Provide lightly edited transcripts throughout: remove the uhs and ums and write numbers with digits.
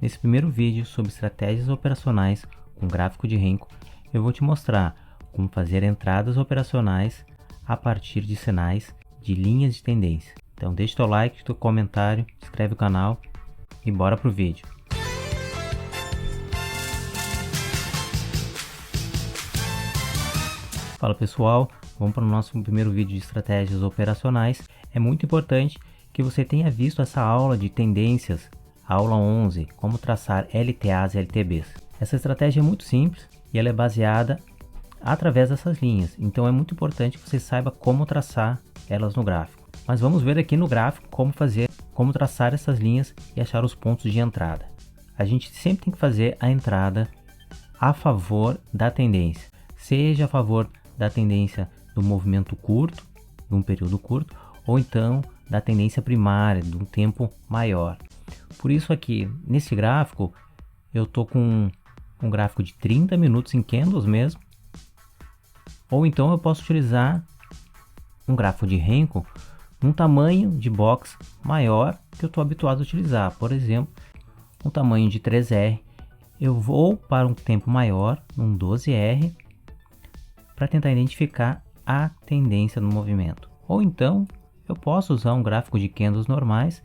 Nesse primeiro vídeo sobre estratégias operacionais com gráfico de Renko, eu vou te mostrar como fazer entradas operacionais a partir de sinais de linhas de tendência. Então deixa o teu like, teu comentário, inscreve o canal e bora pro vídeo. Fala pessoal, vamos para o nosso primeiro vídeo de estratégias operacionais. É muito importante que você tenha visto essa aula de tendências, aula 11, como traçar LTAs e LTBs. Essa estratégia é muito simples e ela é baseada através dessas linhas, então é muito importante que você saiba como traçar elas no gráfico. Mas vamos ver aqui no gráfico como traçar essas linhas e achar os pontos de entrada. A gente sempre tem que fazer a entrada a favor da tendência, seja a favor da tendência do movimento curto, de um período curto, ou então da tendência primária, de um tempo maior. Por isso aqui, nesse gráfico, eu estou com um gráfico de 30 minutos em candles mesmo, ou então eu posso utilizar um gráfico de Renko num tamanho de box maior que eu estou habituado a utilizar. Por exemplo, um tamanho de 3R, eu vou para um tempo maior, um 12R, para tentar identificar a tendência no movimento. Ou então, eu posso usar um gráfico de candles normais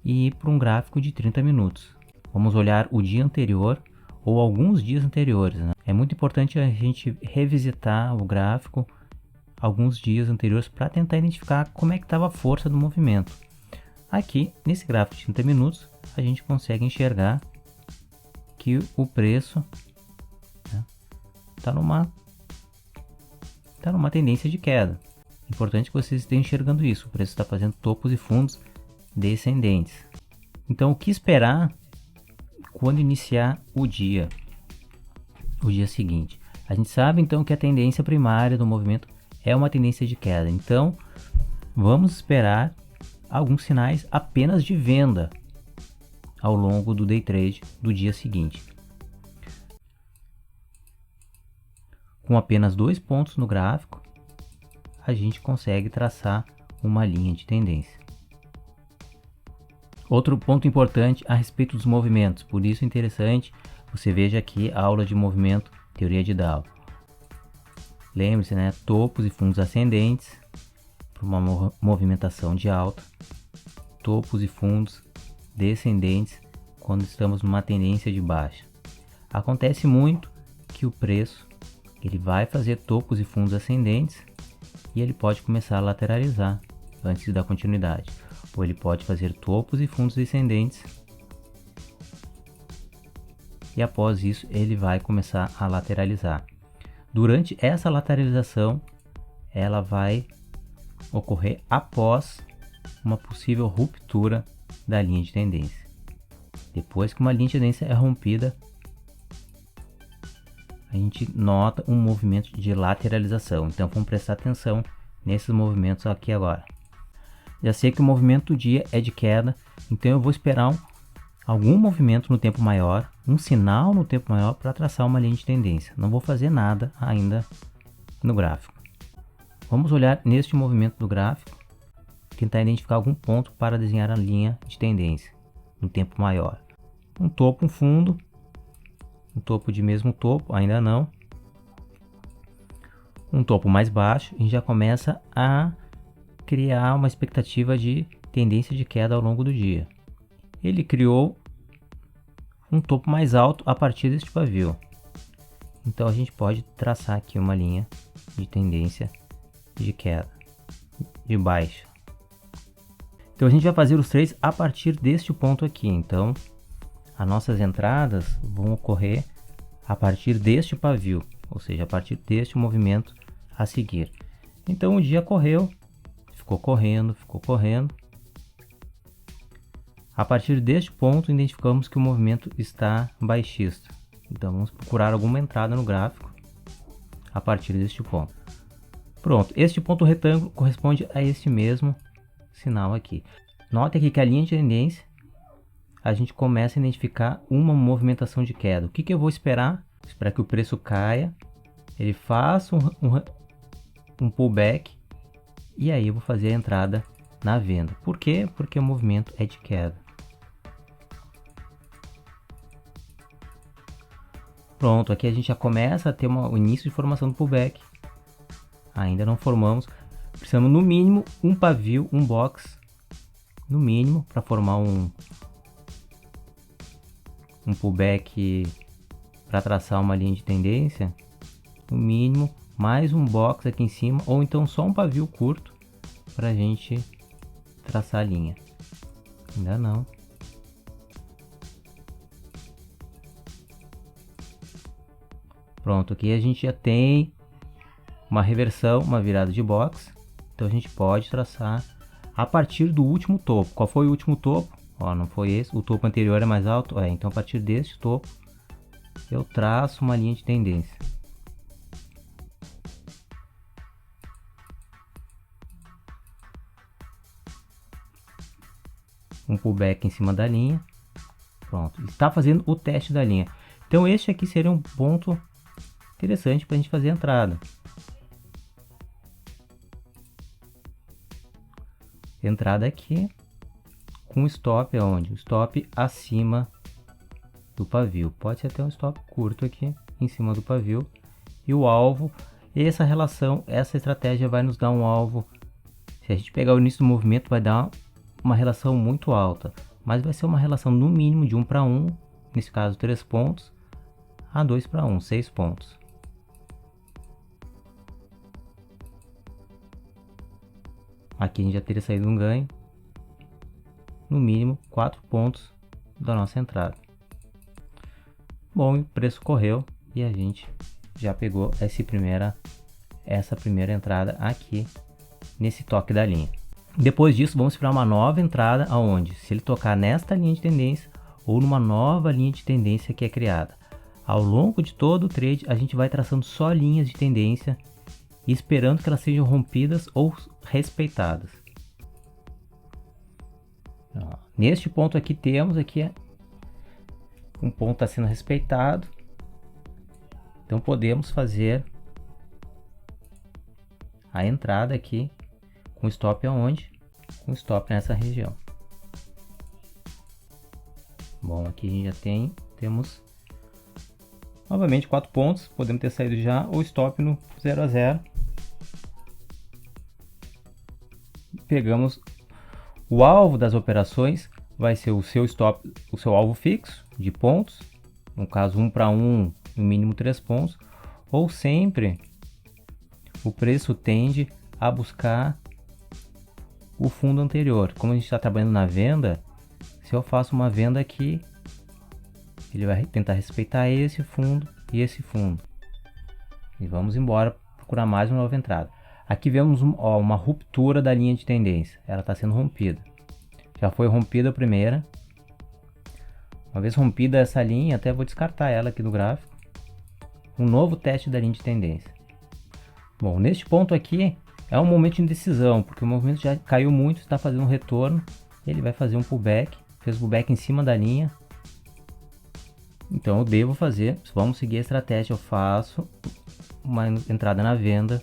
e ir para um gráfico de 30 minutos. Vamos olhar o dia anterior ou alguns dias anteriores, né? É muito importante a gente revisitar o gráfico alguns dias anteriores para tentar identificar como é que estava a força do movimento. Aqui, nesse gráfico de 30 minutos, a gente consegue enxergar que o preço está numa tendência de queda. Importante que vocês estejam enxergando isso. O preço está fazendo topos e fundos descendentes. Então, o que esperar quando iniciar o dia seguinte? A gente sabe então que a tendência primária do movimento é uma tendência de queda. Então, vamos esperar alguns sinais apenas de venda ao longo do day trade do dia seguinte. Com apenas 2 pontos no gráfico, a gente consegue traçar uma linha de tendência. Outro ponto importante a respeito dos movimentos, por isso é interessante você veja aqui a aula de movimento, teoria de Dow. Lembre-se, né, topos e fundos ascendentes para uma movimentação de alta, topos e fundos descendentes quando estamos numa tendência de baixa. Acontece muito que o preço ele vai fazer topos e fundos ascendentes e ele pode começar a lateralizar antes da continuidade. Ou ele pode fazer topos e fundos descendentes e após isso ele vai começar a lateralizar. Durante essa lateralização, ela vai ocorrer após uma possível ruptura da linha de tendência. Depois que uma linha de tendência é rompida, a gente nota um movimento de lateralização. Então vamos prestar atenção nesses movimentos aqui agora. Já sei que o movimento do dia é de queda, então eu vou esperar algum movimento no tempo maior, um sinal no tempo maior para traçar uma linha de tendência. Não vou fazer nada ainda no gráfico. Vamos olhar neste movimento do gráfico, tentar identificar algum ponto para desenhar a linha de tendência no tempo maior. Um topo, um fundo, um topo de mesmo topo, ainda não. Um topo mais baixo, a gente já começa a criar uma expectativa de tendência de queda ao longo do dia. Ele criou um topo mais alto a partir deste pavio. Então a gente pode traçar aqui uma linha de tendência de queda, de baixa. Então a gente vai fazer os três a partir deste ponto aqui. Então as nossas entradas vão ocorrer a partir deste pavio, ou seja, a partir deste movimento a seguir. Então o dia correu, ficou correndo. A partir deste ponto identificamos que o movimento está baixista. Então vamos procurar alguma entrada no gráfico a partir deste ponto. Pronto, este ponto retângulo corresponde a este mesmo sinal aqui. Note aqui que a linha de tendência a gente começa a identificar uma movimentação de queda. O que eu vou esperar? Esperar que o preço caia, ele faça um pullback e aí eu vou fazer a entrada na venda. Por quê? Porque o movimento é de queda. Pronto, aqui a gente já começa a ter o início de formação do pullback. Ainda não formamos. Precisamos no mínimo um pavio, um box, no mínimo, para formar um pullback, para traçar uma linha de tendência. No mínimo, mais um box aqui em cima, ou então só um pavio curto para a gente traçar a linha. Ainda não. Pronto, aqui a gente já tem uma reversão, uma virada de box. Então a gente pode traçar a partir do último topo. Qual foi o último topo? Ó, não foi esse. O topo anterior é mais alto. Então a partir deste topo eu traço uma linha de tendência. Um pullback em cima da linha. Pronto, está fazendo o teste da linha. Então este aqui seria um ponto interessante para a gente fazer a entrada. Entrada aqui com stop aonde? O stop acima do pavio. Pode ser até um stop curto aqui em cima do pavio. E o alvo, essa relação, essa estratégia vai nos dar um alvo. Se a gente pegar o início do movimento, vai dar uma relação muito alta, mas vai ser uma relação no mínimo de 1 para 1, nesse caso 3 pontos, a 2 para 1, 6 pontos. Aqui a gente já teria saído um ganho, no mínimo 4 pontos da nossa entrada. Bom, o preço correu e a gente já pegou essa primeira entrada aqui nesse toque da linha. Depois disso, vamos esperar uma nova entrada aonde? Se ele tocar nesta linha de tendência ou numa nova linha de tendência que é criada. Ao longo de todo o trade, a gente vai traçando só linhas de tendência e esperando que elas sejam rompidas ou respeitadas. Ó, neste ponto aqui temos aqui um ponto está sendo respeitado. Então podemos fazer a entrada aqui com stop aonde? Com stop nessa região. Bom, aqui a gente já temos novamente 4 pontos. Podemos ter saído já o stop no 0 a 0. Pegamos o alvo das operações, vai ser o seu stop, o seu alvo fixo de pontos, no caso 1 para 1, no mínimo 3 pontos, ou sempre o preço tende a buscar o fundo anterior. Como a gente está trabalhando na venda, se eu faço uma venda aqui, ele vai tentar respeitar esse fundo e esse fundo. E vamos embora procurar mais uma nova entrada. Aqui vemos uma ruptura da linha de tendência. Ela está sendo rompida. Já foi rompida a primeira. Uma vez rompida essa linha, até vou descartar ela aqui do gráfico. Um novo teste da linha de tendência. Bom, neste ponto aqui é um momento de indecisão, porque o movimento já caiu muito, está fazendo um retorno. Ele vai fazer um pullback. Fez pullback em cima da linha. Então eu devo fazer, vamos seguir a estratégia, eu faço uma entrada na venda.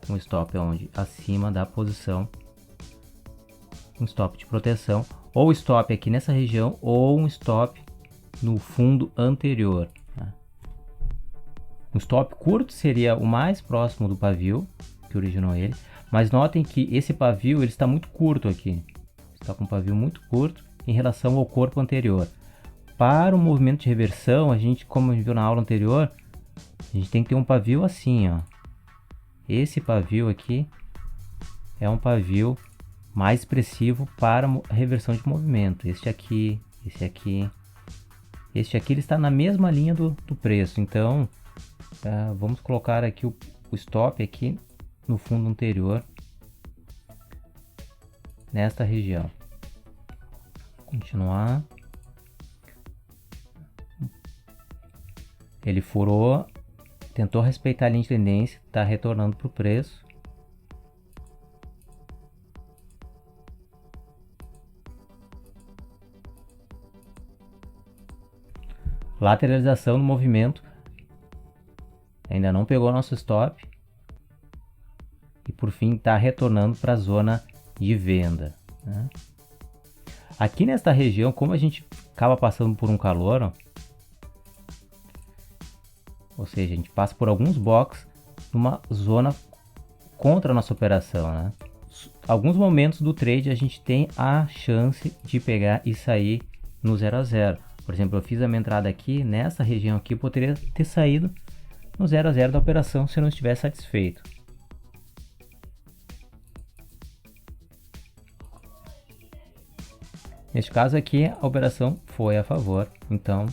Um stop onde? Acima da posição. Um stop de proteção. Ou stop aqui nessa região, ou um stop no fundo anterior. Um stop curto seria o mais próximo do pavio que originou ele. Mas notem que esse pavio ele está muito curto aqui. Está com um pavio muito curto em relação ao corpo anterior. Para o movimento de reversão, a gente, como a gente viu na aula anterior, a gente tem que ter um pavio assim, ó. Esse pavio aqui é um pavio mais expressivo para a reversão de movimento. Este aqui, esse aqui, este aqui ele está na mesma linha do preço. Então, vamos colocar aqui o stop aqui no fundo anterior, nesta região. Continuar. Ele furou. Tentou respeitar a linha de tendência, está retornando para o preço. Lateralização no movimento. Ainda não pegou nosso stop. E por fim está retornando para a zona de venda, né? Aqui nesta região, como a gente acaba passando por um calor, ó, Ou seja, a gente passa por alguns blocos numa zona contra a nossa operação, né? Alguns momentos do trade a gente tem a chance de pegar e sair no 0 a 0. Por exemplo, eu fiz a minha entrada aqui, nessa região aqui, eu poderia ter saído no 0 a 0 da operação se eu não estivesse satisfeito. Neste caso aqui, a operação foi a favor, então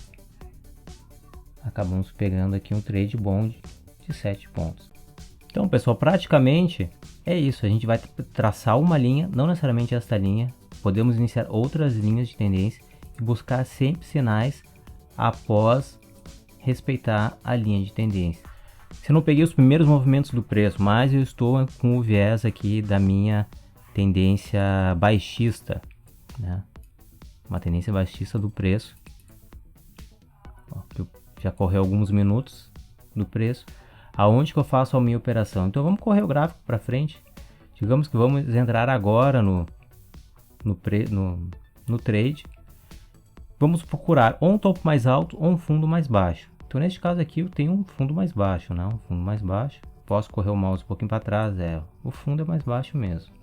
acabamos pegando aqui um trade bom de 7 pontos. Então, pessoal, praticamente é isso. A gente vai traçar uma linha, não necessariamente esta linha. Podemos iniciar outras linhas de tendência e buscar sempre sinais após respeitar a linha de tendência. Se eu não peguei os primeiros movimentos do preço, mas eu estou com o viés aqui da minha tendência baixista, né? Uma tendência baixista do preço. Já correu alguns minutos do preço. Aonde que eu faço a minha operação? Então vamos correr o gráfico para frente. Digamos que vamos entrar agora no trade. Vamos procurar ou um topo mais alto ou um fundo mais baixo. Então neste caso aqui eu tenho um fundo mais baixo, né? Um fundo mais baixo. Posso correr o mouse um pouquinho para trás, o fundo é mais baixo mesmo.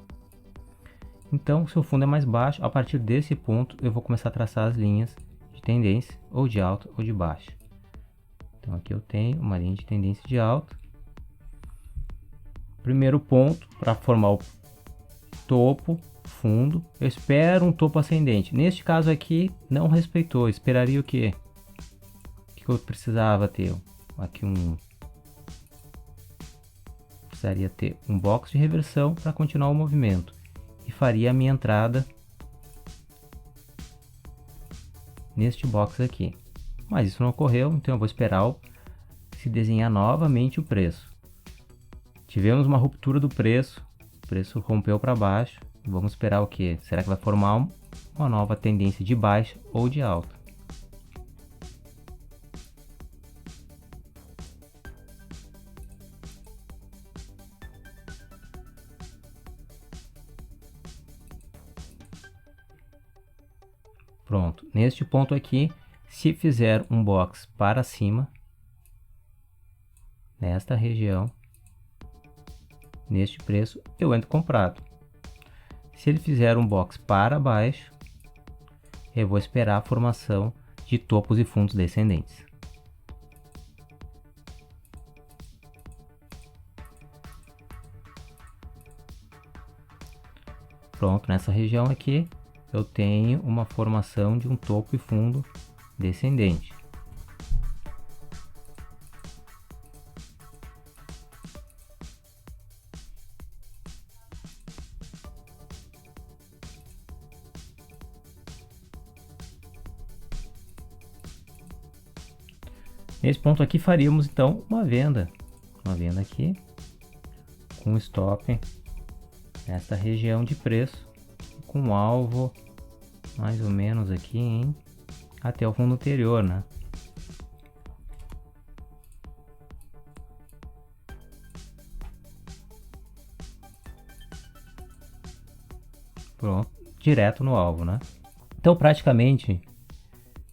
Então se o fundo é mais baixo, a partir desse ponto eu vou começar a traçar as linhas de tendência, ou de alta ou de baixa. Então aqui eu tenho uma linha de tendência de alta. Primeiro ponto para formar o topo, fundo, eu espero um topo ascendente. Neste caso aqui não respeitou, esperaria o quê? O que eu precisava ter? Aqui precisaria ter um box de reversão para continuar o movimento e faria a minha entrada neste box aqui. Mas isso não ocorreu, então eu vou esperar se desenhar novamente o preço. Tivemos uma ruptura do preço, o preço rompeu para baixo. Vamos esperar o que? Será que vai formar uma nova tendência de baixa ou de alta? Pronto, neste ponto aqui, se fizer um box para cima, nesta região, neste preço, eu entro comprado. Se ele fizer um box para baixo, eu vou esperar a formação de topos e fundos descendentes. Pronto, nessa região aqui, eu tenho uma formação de um topo e fundo descendente. Nesse ponto aqui faríamos então uma venda aqui com stop nesta região de preço, com alvo mais ou menos aqui até o fundo anterior, né? Pronto, direto no alvo, né? Então praticamente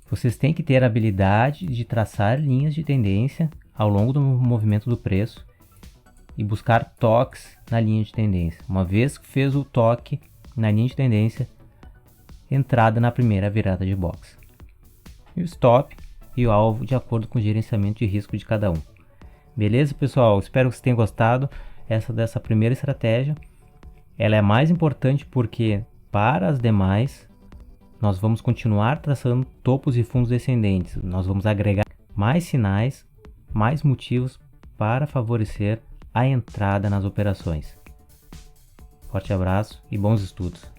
vocês têm que ter a habilidade de traçar linhas de tendência ao longo do movimento do preço e buscar toques na linha de tendência. Uma vez que fez o toque na linha de tendência, entrada na primeira virada de box. E o stop e o alvo de acordo com o gerenciamento de risco de cada um. Beleza, pessoal? Espero que vocês tenham gostado dessa primeira estratégia. Ela é mais importante porque para as demais nós vamos continuar traçando topos e fundos descendentes. Nós vamos agregar mais sinais, mais motivos para favorecer a entrada nas operações. Forte abraço e bons estudos!